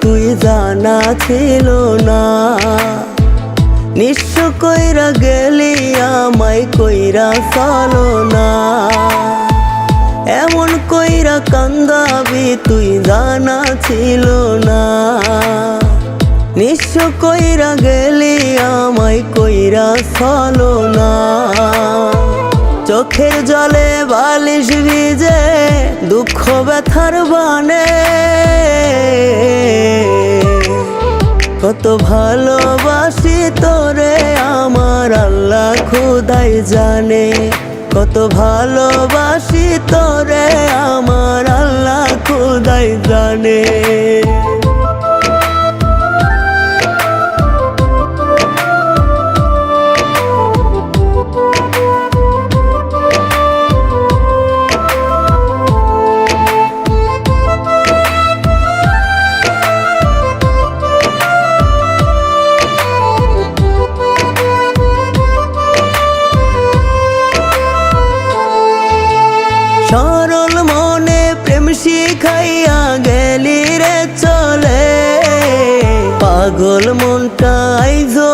তুই জানা ছিল না। নিঃস্ব কইরা গেলি আমায় কইরা চলো না। এমন কইরা কান্দাবি তুই জানা ছিল না। নিঃস্ব কইরা গেলি আমায় কইরা চলো না। চোখের জলে বালিশ ভিজে দুঃখ ব্যথার বানে। কত ভালোবাসি তোরে আমার আল্লাহ খোদাই জানে। কত ভালোবাসি তোরে আমার আল্লাহ খোদাই জানে। সরল মনে প্রেম শিখাইয়া গেলি রে চলে। পাগল মনটা আইজো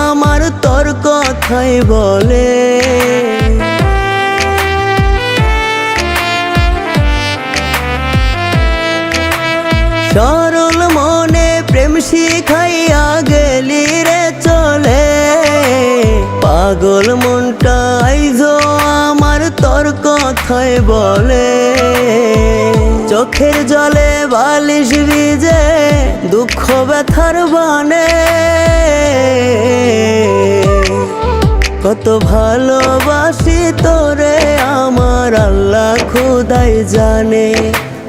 আমার তোর কথাই বলে। সরল মনে প্রেম শিখাইয়া গেলি রে চলে। পাগল মনটা আইজো আমার তোর কথাই বলে। চোখের জলে বালিশ ভিজে দুঃখ ব্যথার বানে। কত ভালোবাসি তোরে আমার আল্লাহ খোদাই জানে।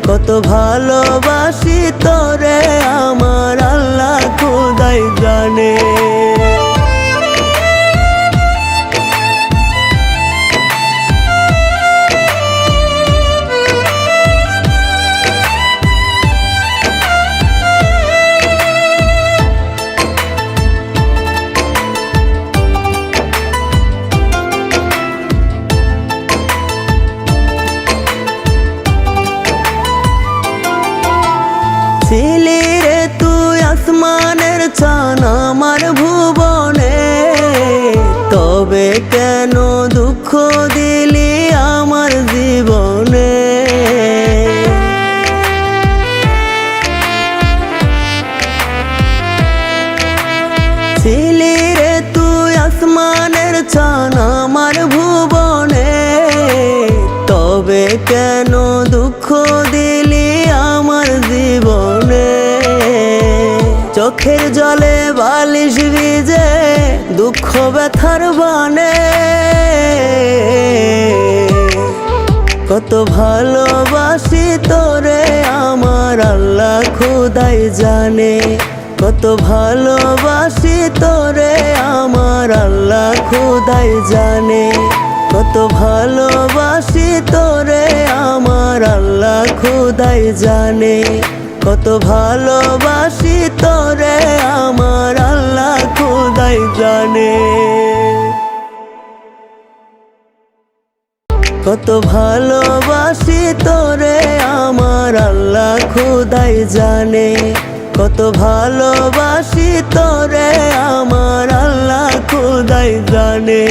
কত ভালোবাসি তোরে আমার আল্লাহ খোদাই জানে। ছিলি রে তুই আসমানের চান আমার ভুবনে। তবে কেন দুঃখ দিলি আমার জীবনে। ছিলি রে তুই আসমানের চান আমার ভুবনে। তবে কেন দুঃখ দিলি আমার জীবনে। চোখের জলে বালিশ ভিজে দুঃখ ব্যথার বানে। কত ভালোবাসি তোরে আমার আল্লাহ খোদাই জানে। কত ভালোবাসি তোরে আমার আল্লাহ খোদাই জানে। কত ভালোবাসি তোরে আমার আল্লাহ খোদাই জানে। কত ভালোবাসি তোরে আমার আল্লাহ খোদাই জানে। কত ভালোবাসি তোরে আমার আল্লাহ খোদাই জানে। কত ভালোবাসি তোরে আমার আল্লাহ খোদাই জানে।